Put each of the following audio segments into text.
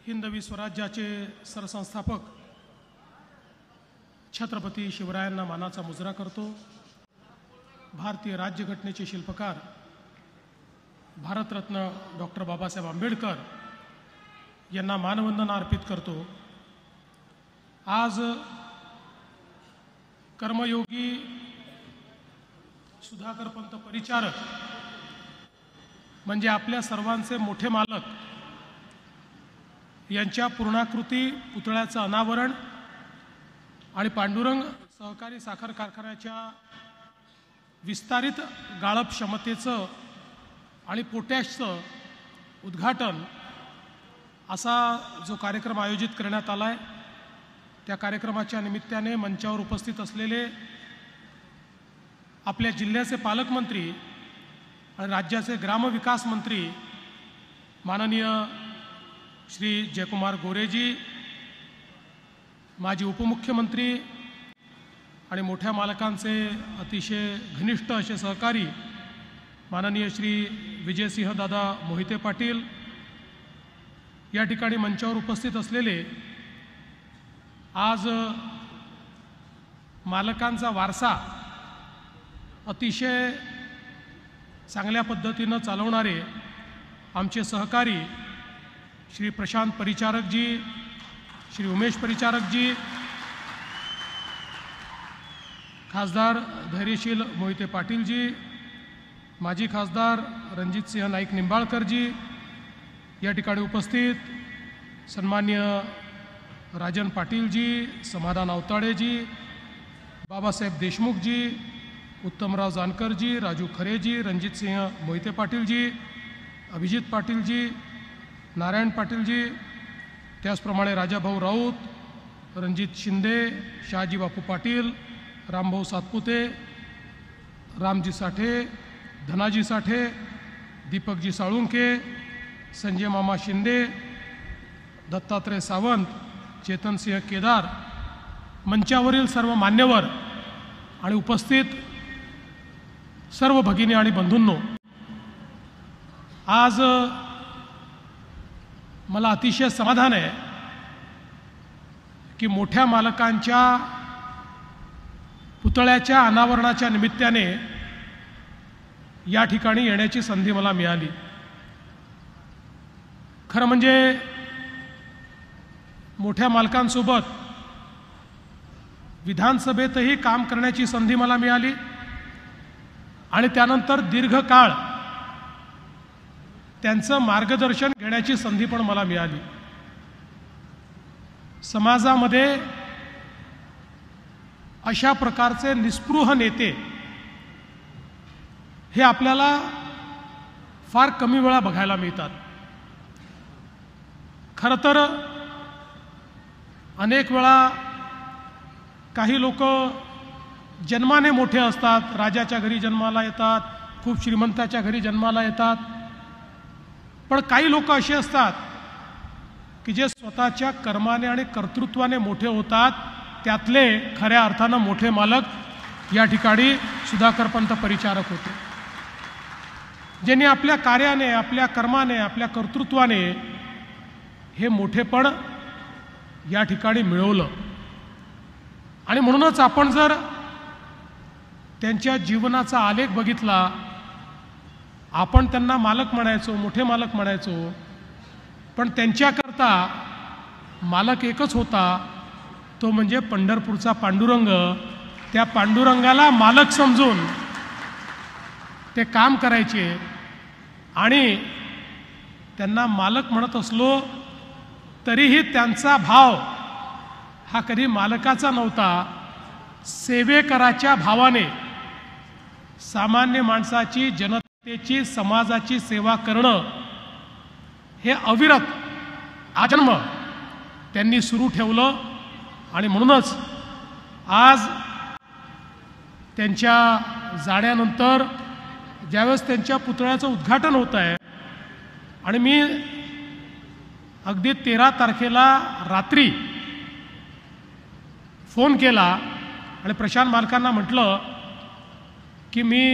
हिंदवी स्वराज्याचे सरसंस्थापक छत्रपती शिवरायांना मानाचा मुजरा करतो। भारतीय राज्यघटनेचे शिल्पकार भारतरत्न डॉक्टर बाबासाहेब आंबेडकर यांना मानवंदना अर्पित करतो। आज कर्मयोगी सुधाकर पंत परिचारक म्हणजे आपल्या सर्वांचे मोठे मालक यांच्या पूर्णाकृती पुतळ्याचं अनावरण आणि पांडुरंग सहकारी साखर कारखान्याच्या विस्तारित गाळप क्षमतेचं आणि पोटॅशचं उद्घाटन असा जो कार्यक्रम आयोजित करण्यात आला आहे, त्या कार्यक्रमाच्या निमित्ताने मंचावर उपस्थित असलेले आपल्या जिल्ह्याचे पालकमंत्री आणि राज्याचे ग्रामविकास मंत्री माननीय श्री जयकुमार गोरेजी, माजी उपमुख्यमंत्री आणि मोठ्या मालकांचे अतिशय घनिष्ठ असे सहकारी माननीय श्री विजयसिंह दादा मोहिते पाटील, या ठिकाणी मंचावर उपस्थित असलेले आज मालकांचा वारसा अतिशय चांगल्या पद्धतीनं चालवणारे आमचे सहकारी श्री प्रशांत परिचारकजी, श्री उमेश परिचारकजी, खासदार धैर्यशील मोहिते पाटीलजी, माजी खासदार रणजितसिंह नाईक निंबाळकरजी, या ठिकाणी उपस्थित सन्मान्य राजन पाटीलजी, समाधान अवताडेजी, बाबासाहेब देशमुखजी, उत्तमराव जानकरजी, राजू खरेजी, रणजितसिंह मोहिते पाटीलजी, अभिजित पाटीलजी, नारायण पाटीलजी, त्याचप्रमाणे राजाभाऊ राऊत, रणजित शिंदे, शहाजी बापू पाटील, रामभाऊ सातपुते, रामजी साठे, धनाजी साठे, दीपकजी साळुंके, संजय मामा शिंदे, दत्तात्रय सावंत, चेतनसिंह केदार, मंचावरील सर्व मान्यवर आणि उपस्थित सर्व भगिनी आणि बंधूंनो, आज मला अतिशय समाधान आहे की मोठ्या मालकांच्या पुतळ्याच्या अनावरणाच्या निमित्ताने या ठिकाणी येण्याची संधी मला मिळाली। खरं म्हणजे मोठ्या मालकांसोबत विधानसभेतही काम करण्याची संधी मला मिळाली आणि त्यानंतर दीर्घकाळ त्यांचं मार्गदर्शन घेण्याची संधी पण मला मिळाली। समाजामध्ये अशा प्रकारचे निस्पृह नेते हे आपल्याला फार कमी वेळा बघायला मिळतात। खरं तर अनेक वेळा काही लोक जन्माने मोठे असतात, राजाच्या घरी जन्माला येतात, खूप श्रीमंताच्या घरी जन्माला येतात, पण काही लोक असे असतात की जे स्वतःच्या कर्माने आणि कर्तृत्वाने मोठे होतात। त्यातले खऱ्या अर्थानं मोठे मालक या ठिकाणी सुधाकर पंत परिचारक होते, ज्यांनी आपल्या कार्याने, आपल्या कर्माने, आपल्या कर्तृत्वाने हे मोठेपण या ठिकाणी मिळवलं। आणि म्हणूनच आपण जर त्यांच्या जीवनाचा आलेख बघितला, आपण त्यांना मालक म्हणायचो, मोठे मालक म्हणायचो, पण त्यांच्याकरता मालक एकच होता, तो म्हणजे पंढरपूरचा पांडुरंग। त्या पांडुरंगाला मालक समजून ते काम करायचे आणि त्यांना मालक म्हणत असलो तरीही त्यांचा भाव हा कधी मालकाचा नव्हता, सेवेकराच्या भावाने सामान्य माणसाची, जनतेची, समाजाची सेवा करणं हे अविरत आजन्म त्यांनी सुरू ठेवलं। आणि म्हणूनच आज त्यांच्या जाण्यानंतर ज्यावेळेस त्यांच्या पुतळ्याचं उद्घाटन होत आहे आणि मी अगदी 13 तारखेला रात्री फोन केला आणि प्रशांत मालकांना म्हटलं की मी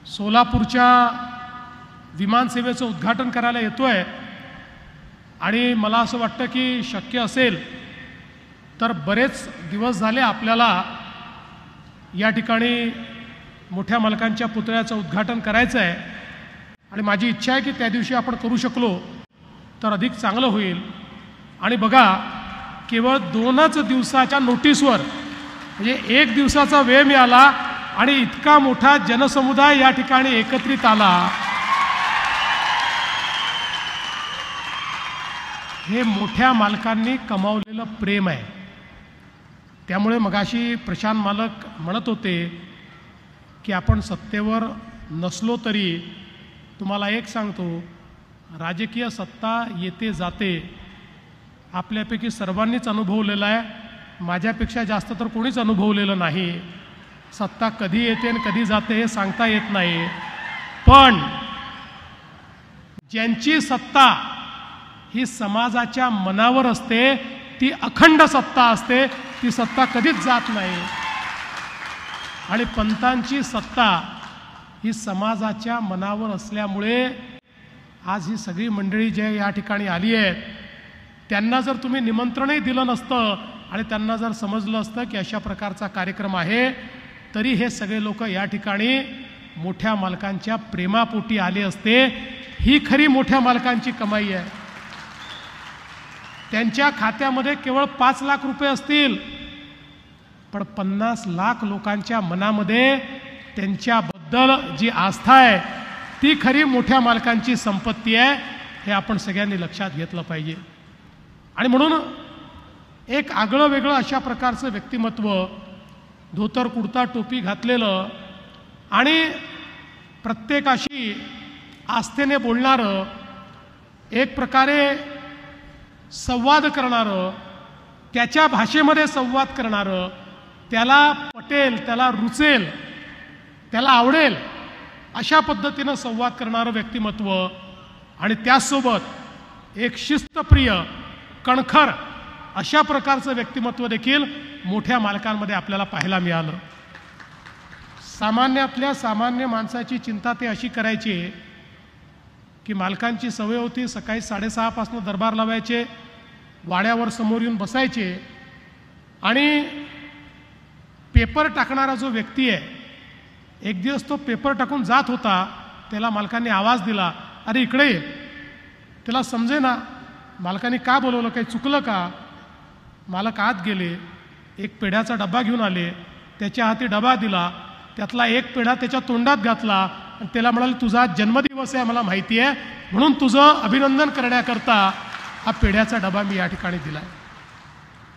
सोलापूरच्या विमानसेवेचं उद्घाटन करायला येतोय आणि मला असं वाटतं की शक्य असेल तर बरेच दिवस झाले आपल्याला या ठिकाणी मोठ्या मालकांच्या पुतळ्याचं उद्घाटन करायचं आहे आणि माझी इच्छा आहे की त्या दिवशी आपण करू शकलो तर अधिक चांगलं होईल. आणि बघा, केवळ 2च दिवसाच्या नोटीसवर म्हणजे 1 दिवसाचा वेळ मिळाला आणि इतका मोठा जनसमुदाय या ठिकाणी एकत्रित आला. हे मोठ्या मालकांनी कमावलेलं प्रेम आहे. त्यामुळे मगाशी प्रशांत मालक म्हणत होते की आपण सत्तेवर नसलो तरी तुम्हाला एक सांगतो, राजकीय सत्ता येते जाते, आपल्यापैकी सर्वांनीच अनुभवलेलं आहे. माझ्यापेक्षा जास्त तर कोणीच अनुभवलेलं नाही. सत्ता कधी येते आणि कधी जाते हे सांगता येत नाही. पण ज्यांची सत्ता ही समाजाच्या मनावर असते ती अखंड सत्ता असते, ती सत्ता कधीच जात नाही. आणि पंतांची सत्ता ही समाजाच्या मनावर असल्यामुळे आज ही सगळी मंडळी जे या ठिकाणी आली आहेत त्यांना जर तुम्ही निमंत्रणही दिलं नसतं आणि त्यांना जर समजलं असतं की अशा प्रकारचा कार्यक्रम आहे, तरी हे सगळे लोक या ठिकाणी मोठ्या मालकांच्या प्रेमापोटी आले असते. ही खरी मोठ्या मालकांची कमाई आहे. त्यांच्या खात्यामध्ये केवळ 5 लाख रुपये असतील, पण 50 लाख लोकांच्या मनामध्ये त्यांच्याबद्दल जी आस्था आहे ती खरी मोठ्या मालकांची संपत्ती आहे. हे आपण सगळ्यांनी लक्षात घेतलं पाहिजे. आणि म्हणून एक आगळं वेगळं अशा प्रकारचं व्यक्तिमत्व, धोतर कुर्ता टोपी घातलेलं आणि प्रत्येकाशी आस्थेने बोलणारं, एक प्रकारे संवाद करणारं, त्याच्या भाषेमध्ये संवाद करणारं, त्याला पटेल, त्याला रुचेल, त्याला आवडेल अशा पद्धतीनं संवाद करणारं व्यक्तिमत्व आणि त्याचसोबत एक शिस्तप्रिय, कणखर अशा प्रकारचं व्यक्तिमत्व देखील मोठ्या मालकांमध्ये आपल्याला पाहायला मिळालं. सामान्यातल्या सामान्य माणसाची चिंता ते अशी करायची की मालकांची सवय होती सकाळी 6:30 पासून दरबार लावायचे, वाड्यावर समोर येऊन बसायचे आणि पेपर टाकणारा जो व्यक्ती आहे, एक दिवस तो पेपर टाकून जात होता, त्याला मालकांनी आवाज दिला, अरे इकडे ये. त्याला समजेना मालकांनी का बोलवलं, काही चुकलं का. मालक आत गेले, एक पेढ्याचा डबा घेऊन आले, त्याच्या हाती डबा दिला, त्यातला एक पेढा त्याच्या तोंडात घातला आणि त्याला म्हणाले, तुझा आज जन्मदिवस आहे मला माहिती आहे, म्हणून तुझं अभिनंदन करण्याकरता हा पेढ्याचा डबा मी या ठिकाणी दिला आहे.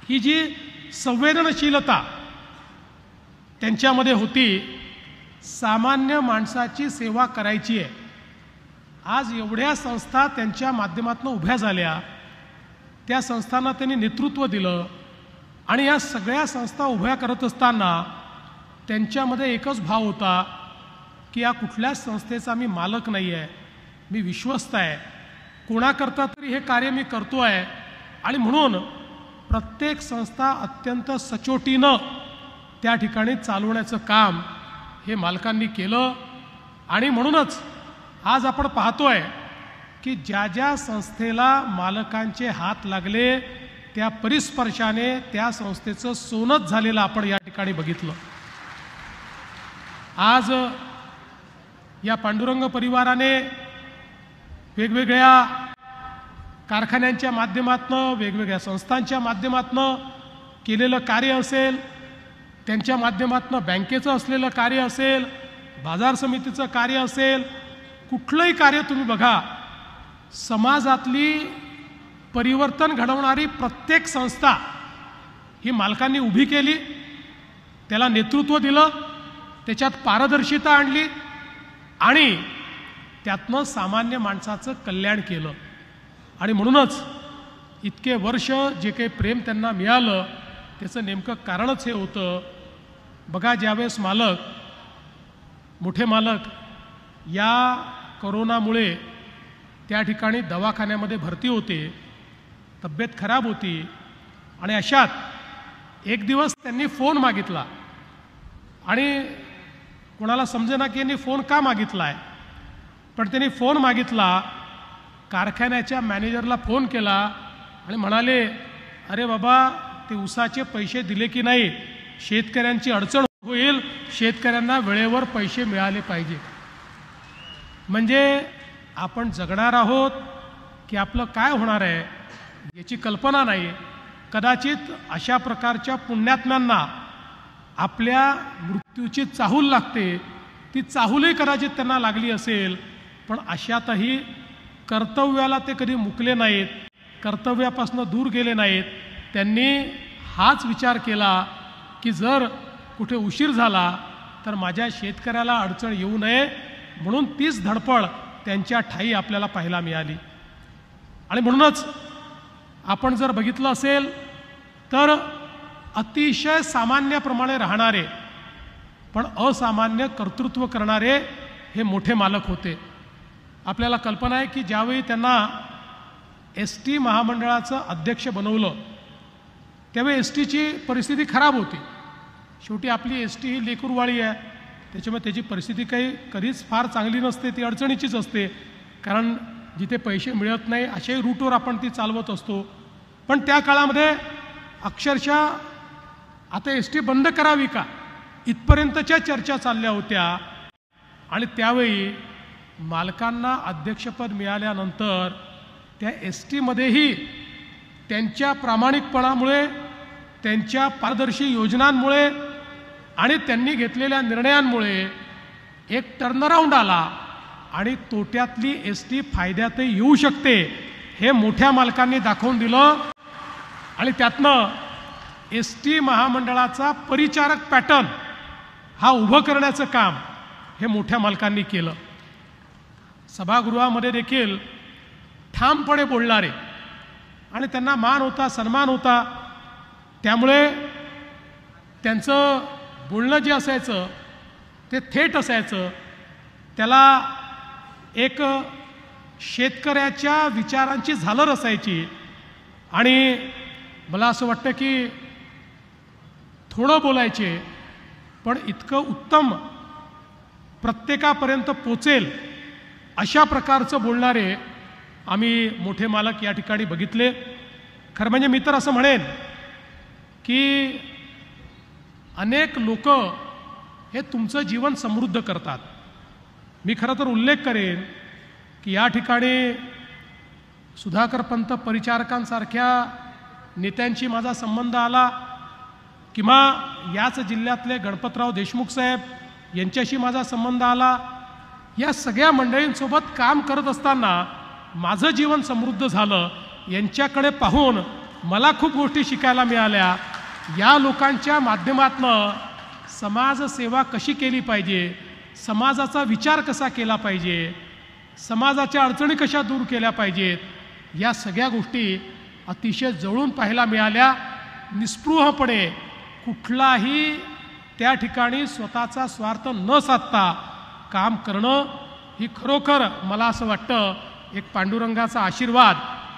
ही जी संवेदनशीलता त्यांच्यामध्ये होती, सामान्य माणसाची सेवा करायची आहे. आज एवढ्या संस्था त्यांच्या माध्यमातून उभ्या झाल्या, त्या संस्थांना त्यांनी नेतृत्व दिलं आणि या सगळ्या संस्था उभ्या करत असताना त्यांच्यामध्ये एकच भाव होता की या कुठल्याच संस्थेचा मी मालक नाही आहे, मी विश्वस्त आहे, कोणाकरता तरी हे कार्य मी करतो आहे. आणि म्हणून प्रत्येक संस्था अत्यंत सचोटीनं त्या ठिकाणी चालवण्याचं काम हे मालकांनी केलं. आणि म्हणूनच आज आपण पाहतोय की ज्या ज्या संस्थेला मालकांचे हात लागले त्या परिस्पर्शाने त्या संस्थेचं सोनच झालेलं आपण या ठिकाणी बघितलं. आज या पांडुरंग परिवाराने वेगवेगळ्या कारखान्यांच्या माध्यमातून, वेगवेगळ्या संस्थांच्या माध्यमातून केलेलं कार्य असेल, त्यांच्या माध्यमातून बँकेचं असलेलं कार्य असेल, बाजार समितीचं कार्य असेल, कुठलंही कार्य तुम्ही बघा, समाजातली परिवर्तन घडवणारी प्रत्येक संस्था ही मालकांनी उभी केली, त्याला नेतृत्व दिलं, त्याच्यात पारदर्शिता आणली आणि त्यातनं सामान्य माणसाचं कल्याण केलं. आणि म्हणूनच इतके वर्ष जे काही प्रेम त्यांना मिळालं त्याचं नेमकं कारणच हे होतं. बघा, ज्यावेळेस मोठे मालक या कोरोनामुळे त्या ठिकाणी दवाखान्यामध्ये भरती होते, तब्येत खराब होती आणि अशात एक दिवस त्यांनी फोन मागितला आणि कोणाला समजेना की यांनी फोन का मागितला आहे, पण त्यांनी फोन मागितला कारखान्याच्या मॅनेजरला फोन केला आणि म्हणाले, अरे बाबा ते ऊसाचे पैसे दिले की नाही, शेतकऱ्यांची अडचण होईल, शेतकऱ्यांना वेळेवर पैसे मिळाले पाहिजे. म्हणजे आपण जगणार आहोत की आपलं काय होणार आहे याची कल्पना नाही. कदाचित अशा प्रकारच्या पुण्यात्म्यांना आपल्या मृत्यूची चाहूल लागते, ती चाहूलही कदाचित त्यांना लागली असेल, पण अशातही कर्तव्याला ते कधी मुकले नाहीत, कर्तव्यापासून दूर गेले नाहीत. त्यांनी हाच विचार केला की जर कुठे उशीर झाला तर माझ्या शेतकऱ्याला अडचण येऊ नये, म्हणून तीच धडपड त्यांच्या ठायी आपल्याला पाहायला मिळाली. आणि म्हणूनच आपण जर बघितलं असेल तर अतिशय सामान्याप्रमाणे राहणारे पण असामान्य कर्तृत्व करणारे हे मोठे मालक होते. आपल्याला कल्पना आहे की ज्यावेळी त्यांना एस.टी. महामंडळाचं अध्यक्ष बनवलं त्यावेळी एस.टीची परिस्थिती खराब होती. शेवटी आपली एस.टी. ही लेकरूवाळी आहे, त्याच्यामुळे त्याची परिस्थिती काही कधीच फार चांगली नसते, ती अडचणीचीच असते. कारण जिथे पैसे मिळत नाही अशाही रूटवर आपण ती चालवत असतो. पण त्या काळामध्ये अक्षरशः आता एस.टी. बंद करावी का इथपर्यंतच्या चर्चा चालल्या होत्या. आणि त्यावेळी मालकांना अध्यक्षपद मिळाल्यानंतर त्या एस.टीमध्येही त्यांच्या प्रामाणिकपणामुळे, त्यांच्या पारदर्शी योजनांमुळे आणि त्यांनी घेतलेल्या निर्णयांमुळे एक टर्नराऊंड आला आणि तोट्यातली एस.टी. फायद्यातही येऊ शकते हे मोठ्या मालकांनी दाखवून दिलं. आणि त्यातनं एस.टी. महामंडळाचा परिचारक पॅटर्न हा उभं करण्याचं काम हे मोठ्या मालकांनी केलं. सभागृहामध्ये देखील ठामपणे बोलणारे आणि त्यांना मान होता, सन्मान होता, त्यामुळे त्यांचं बोलणं जे असायचं ते थेट असायचं. त्याला एक शेतकऱ्याच्या विचारांची झालर असायची. आणि मला असं वाटतं की थोडं बोलायचे पण इतकं उत्तम प्रत्येकापर्यंत पोचेल अशा प्रकारचं बोलणारे आम्ही मोठे मालक या ठिकाणी बघितले. खरं म्हणजे मी तर असं म्हणेन की अनेक लोक हे तुमचं जीवन समृद्ध करतात. मी खरं तर उल्लेख करेन की या ठिकाणी सुधाकर पंत परिचारकांसारख्या नेत्यांशी माझा संबंध आला, किंवा याच जिल्ह्यातले गणपतराव देशमुख साहेब यांच्याशी माझा संबंध आला. या सगळ्या मंडळींसोबत काम करत असताना माझं जीवन समृद्ध झालं. यांच्याकडे पाहून मला खूप गोष्टी शिकायला मिळाल्या. या लोकांच्या माध्यमातनं समाजसेवा कशी केली पाहिजे, समाजाचा विचार कसा केला पाहिजे, समाजाच्या अडचणी कशा दूर केल्या पाहिजेत, या सगळ्या गोष्टी अतिशय जवळून पाहायला मिळाल्या. निस्पृहपणे कुठलाही त्या ठिकाणी स्वतःचा स्वार्थ न साधता काम करणं ही खरोखर मला असं वाटतं एक पांडुरंगाचा आशीर्वाद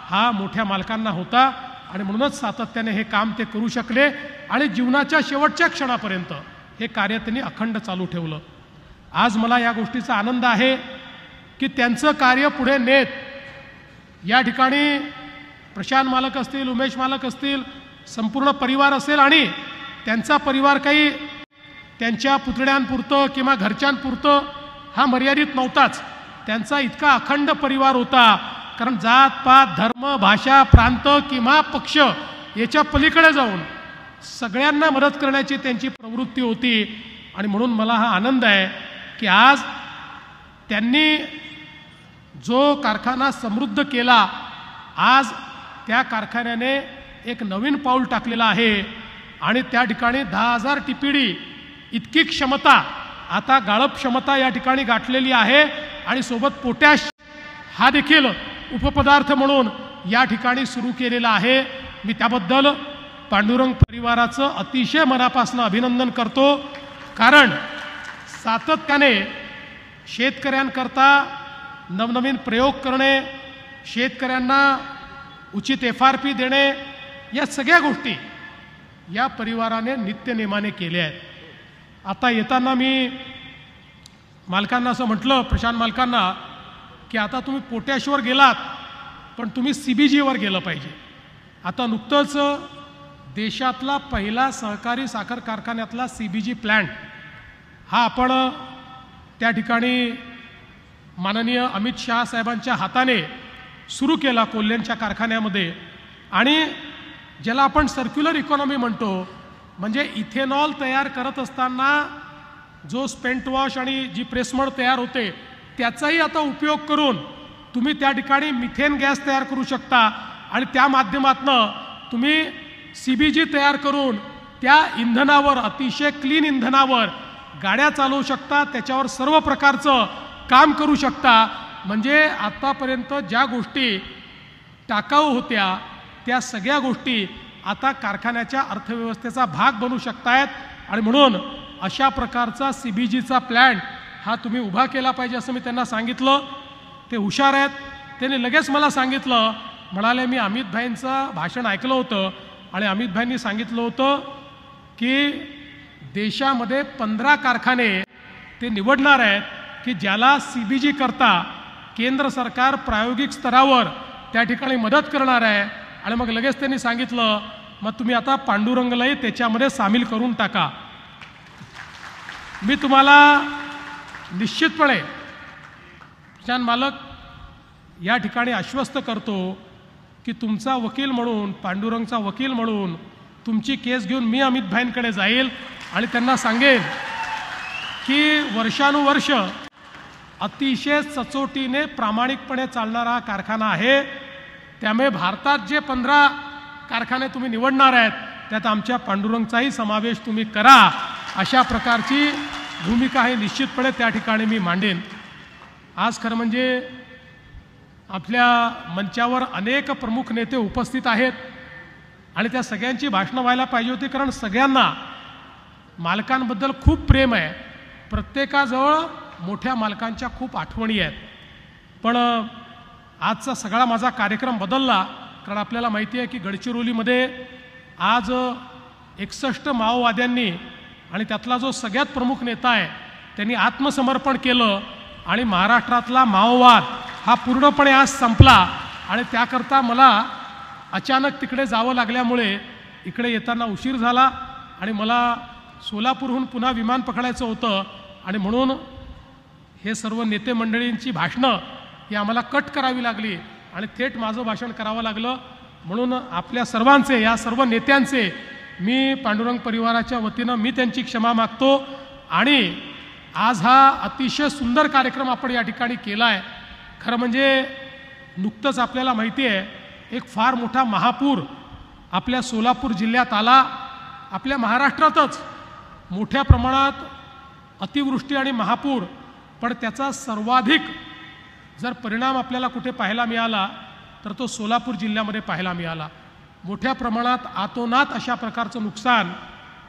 हा मोठ्या मालकांना होता. आणि म्हणूनच सातत्याने हे काम ते करू शकले आणि जीवनाच्या शेवटच्या क्षणापर्यंत हे कार्य त्यांनी अखंड चालू ठेवलं. आज मला या गोष्टीचा आनंद आहे की त्यांचं कार्य पुढे नेत या ठिकाणी प्रशांत मालक असतील, उमेश मालक असतील, संपूर्ण परिवार असेल, आणि त्यांचा परिवार काही त्यांच्या पुतळ्यांपुरतं किंवा घरच्यांपुरतं हा मर्यादित नव्हताच. त्यांचा इतका अखंड परिवार होता, कारण जात पात धर्म भाषा प्रांत किंवा पक्ष याच्या पलीकडे जाऊन सगळ्यांना मदत करण्याची त्यांची प्रवृत्ती होती. आणि म्हणून मला हा आनंद आहे की आज त्यांनी जो कारखाना समृद्ध केला, आज त्या कारखान्याने एक नवीन पाऊल टाकलेलं आहे. आणि त्या ठिकाणी 10,000 टीपीडी इतकी क्षमता, आता गाळप क्षमता या ठिकाणी गाठलेली आहे. आणि सोबत पोटॅश हा देखील उपपदार्थ म्हणून या ठिकाणी सुरू केलेला आहे. मी त्याबद्दल पांडुरंग परिवाराचं अतिशय मनापासून अभिनंदन करतो, कारण सातत्याने शेतकऱ्यांकरता नवनवीन प्रयोग करणे, शेतकऱ्यांना उचित FRP देणे, या सगळ्या गोष्टी या परिवाराने नित्यनेमाने केल्या आहेत. आता येताना मी मालकांना असं म्हटलं, प्रशांत मालकांना, की आता तुम्ही पोटॅशवर गेलात पण तुम्ही CBGवर गेलं पाहिजे. आता नुकतंच देशातला पहिला सहकारी साखर कारखान्यातला CBG प्लॅन्ट हा आपण त्या ठिकाणी माननीय अमित शाह साहेबांच्या हाताने सुरू केला कोल्ह्यांच्या कारखान्यामध्ये. आणि ज्याला आपण सर्क्युलर इकॉनॉमी म्हणतो, म्हणजे इथेनॉल तयार करत असताना जो स्पेंट वॉश आणि जी प्रेसमड तयार होते त्याचाही आता उपयोग करून तुम्ही त्या ठिकाणी मिथेन गॅस तयार करू शकता आणि त्या माध्यमातून तुम्ही CBG तयार करून त्या इंधनावर, अतिशय क्लीन इंधनावर गाड्या चालवू शकता, त्याच्यावर सर्व प्रकारचं काम करू शकता. म्हणजे आतापर्यंत ज्या गोष्टी टाकाऊ होत्या त्या सगळ्या गोष्टी आता कारखान्याच्या अर्थव्यवस्थेचा भाग बनू शकतायत. आणि म्हणून अशा प्रकारचा CBGचा प्लॅन्ट हा तुम्ही उभा केला पाहिजे असं मी त्यांना सांगितलं. ते हुशार आहेत. त्यांनी लगेच मला सांगितलं, म्हणाले मी अमित भाईंचं भाषण ऐकलं होतं आणि अमित भाईंनी सांगितलं होतं की देशामध्ये 15 कारखाने ते निवडणार आहेत की ज्याला CBG करता केंद्र सरकार प्रायोगिक स्तरावर त्या ठिकाणी मदत करणार आहे. आणि मग लगेच त्यांनी सांगितलं मग तुम्ही आता पांडुरंगलाही त्याच्यामध्ये सामील करून टाका. मी तुम्हाला निश्चितपणे किसान मालक या ठिकाणी आश्वस्त करतो की तुमचा वकील म्हणून, पांडुरंगचा वकील म्हणून तुमची केस घेऊन मी अमित भाईंकडे जाईल आणि त्यांना सांगेन की वर्षानुवर्ष अतिशय सचोटीने प्रामाणिकपणे चालणारा हा कारखाना आहे. त्यामुळे भारतात जे 15 कारखाने तुम्ही निवडणार आहेत त्यात आमच्या पांडुरंगचाही समावेश तुम्ही करा. अशा प्रकारची भूमिका ही निश्चितपणे त्या ठिकाणी मी मांडेन. आज खरं म्हणजे आपल्या मंचावर अनेक प्रमुख नेते उपस्थित आहेत आणि त्या सगळ्यांची भाषणं व्हायला पाहिजे होती, कारण सगळ्यांना मालकांबद्दल खूप प्रेम आहे. प्रत्येकाजवळ मोठ्या मालकांच्या खूप आठवणी आहेत. पण आजचा सगळा माझा कार्यक्रम बदलला, कारण आपल्याला माहिती आहे की गडचिरोलीमध्ये आज 61 माओवाद्यांनी आणि त्यातला जो सगळ्यात प्रमुख नेता आहे त्यांनी आत्मसमर्पण केलं आणि महाराष्ट्रातला माओवाद हा पूर्णपणे आज संपला. आणि त्याकरता मला अचानक तिकडे जावं लागल्यामुळे इकडे येताना उशीर झाला आणि मला सोलापूरहून पुन्हा विमान पकडायचं होतं आणि म्हणून हे सर्व नेते मंडळींची भाषणं ही आम्हाला कट करावी लागली आणि थेट माझं भाषण करावं लागलं. म्हणून आपल्या सर्वांचे, या सर्व नेत्यांचे मी पांडुरंग परिवाराच्या वतीनं मी त्यांची क्षमा मागतो. आणि आज हा अतिशय सुंदर कार्यक्रम आपण या ठिकाणी केला आहे. खरं म्हणजे नुकतंच आपल्याला माहिती आहे एक फार मोठा महापूर आपल्या सोलापूर जिल्ह्यात आला. आपल्या महाराष्ट्रातच मोठ्या प्रमाणात अतिवृष्टी आणि महापूर, पण त्याचा सर्वाधिक जर परिणाम आपल्याला कुठे पाहायला मिळाला तर तो सोलापूर जिल्ह्यामध्ये पाहायला मिळाला. मोठ्या प्रमाणात आतोनात अशा प्रकारचं नुकसान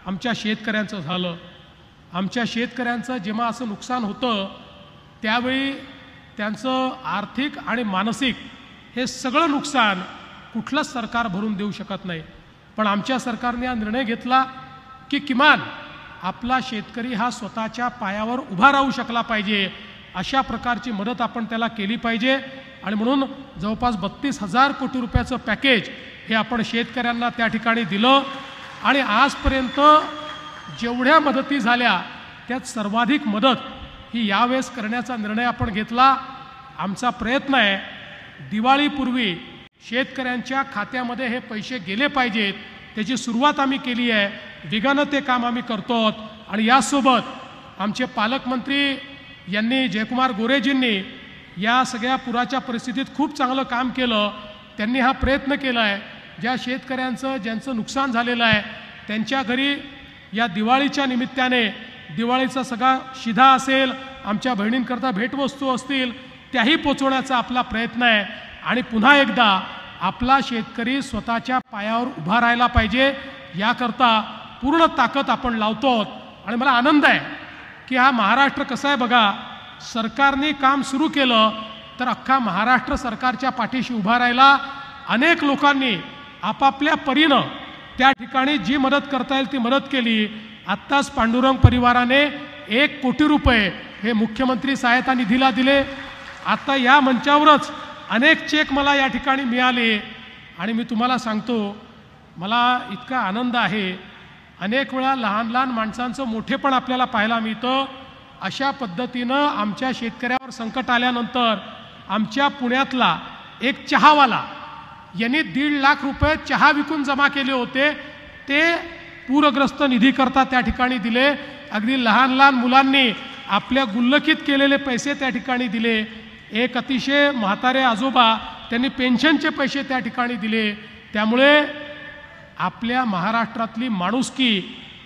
आमच्या शेतकऱ्यांचं झालं. आमच्या शेतकऱ्यांचं जेव्हा असं नुकसान होतं त्यावेळी त्यांचं आर्थिक आणि मानसिक हे सगळं नुकसान कुठलंच सरकार भरून देऊ शकत नाही. पण आमच्या सरकारने हा निर्णय घेतला की किमान आपला शेतकरी हा स्वतःच्या पायावर उभा राहू शकला पाहिजे, अशा प्रकारची मदत आपण त्याला केली पाहिजे. आणि म्हणून जवळपास 32,000 कोटी रुपयाचं पॅकेज हे आपण शेतकऱ्यांना त्या ठिकाणी दिलं. आणि आजपर्यंत जेवढ्या मदती झाल्या त्यात सर्वाधिक मदत ही यावेळेस करण्याचा निर्णय आपण घेतला. आमचा प्रयत्न आहे दिवाळीपूर्वी शेतकऱ्यांच्या खात्यामध्ये हे पैसे गेले पाहिजेत, त्याची सुरुवात आम्ही केली आहे. वेगानं ते काम आम्ही करतो. आणि यासोबत आमचे पालकमंत्री यांनी, जयकुमार गोरेजींनी या सगळ्या पुराच्या परिस्थितीत खूप चांगलं काम केलं. त्यांनी हा प्रयत्न केला आहे ज्या शेतकऱ्यांचं, ज्यांचं नुकसान झालेलं आहे त्यांच्या घरी या दिवाळीच्या निमित्ताने दिवाळीचा सगळा शिधा असेल, आमच्या बहिणींकरता भेटवस्तू असतील, त्याही पोचवण्याचा आपला प्रयत्न आहे. आणि पुन्हा एकदा आपला शेतकरी स्वतःच्या पायावर उभा राहायला पाहिजे, याकरता पूर्ण ताकद आपण लावतो. आणि मला आनंद आहे की हा महाराष्ट्र कसा आहे बघा, सरकारने काम सुरू केलं तर अख्खा महाराष्ट्र सरकारच्या पाठीशी उभा राहिला. अनेक लोकांनी आपापल्या परीनं त्या ठिकाणी जी मदत करता येईल ती मदत केली. आत्ताच पांडुरंग परिवाराने 1 कोटी रुपये हे मुख्यमंत्री सहायता निधीला दिले. आता या मंचावरच अनेक चेक मला या ठिकाणी मिळाले आणि मी तुम्हाला सांगतो मला इतका आनंद आहे। अनेक वेळा लहान लहान माणसांचं मोठेपण आपल्याला पाहायला मिळतं। अशा पद्धतीनं आमच्या शेतकऱ्यावर संकट आल्यानंतर आमच्या पुण्यातला एक चहावाला यांनी 1.5 लाख रुपये चहा विकून जमा केले होते, ते पूरग्रस्त निधीकरता त्या ठिकाणी दिले। अगदी लहान लहान मुलांनी आपल्या गुल्लकीत केलेले पैसे त्या ठिकाणी दिले। एक अतिशय म्हातारे आजोबा त्यांनी पेन्शनचे पैसे त्या ठिकाणी दिले। त्यामुळे आपल्या महाराष्ट्रातली माणुसकी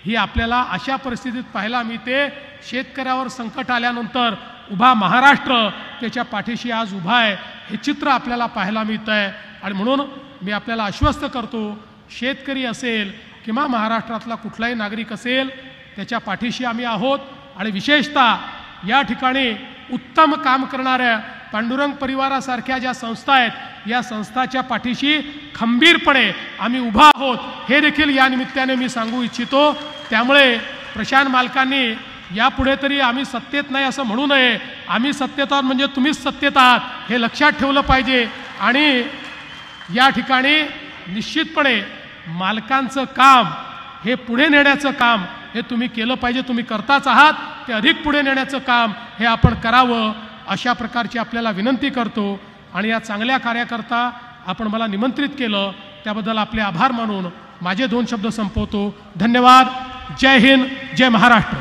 ही आपल्याला अशा परिस्थितीत पाहायला मिळते। शेतकऱ्यावर संकट आल्यानंतर उभा महाराष्ट्र त्याच्या पाठीशी आज उभा आहे, हे चित्र आपल्याला पाहायला मिळतं आहे। आणि म्हणून मी आपल्याला आश्वस्त करतो, शेतकरी असेल किंवा महाराष्ट्रातला कुठलाही नागरिक असेल त्याच्या पाठीशी आम्ही आहोत। आणि विशेषतः या ठिकाणी उत्तम काम करणाऱ्या पांडुरंग परिवारासारख्या ज्या संस्था आहेत या संस्थाच्या पाठीशी खंबीरपणे आम्ही उभा आहोत, हे देखील या निमित्ताने मी सांगू इच्छितो। त्यामुळे प्रशांत मालकांनी यापुढे तरी आम्ही सत्तेत नाही असं म्हणू नये, आम्ही सत्तेत आहोत म्हणजे तुम्हीच सत्तेत आहात हे लक्षात ठेवलं पाहिजे। आणि या ठिकाणी निश्चितपणे मालकांचं काम हे पुढे नेण्याचं काम हे तुम्ही केलं पाहिजे, तुम्ही करताच आहात, ते अधिक पुढे नेण्याचं काम हे आपण करावं अशा प्रकारची आपल्याला विनंती करतो। आणि या चांगल्या कार्याकरता आपण मला निमंत्रित केलं त्याबद्दल आपले आभार मानून माझे 2 शब्द संपवतो। धन्यवाद। जय हिंद, जय महाराष्ट्र।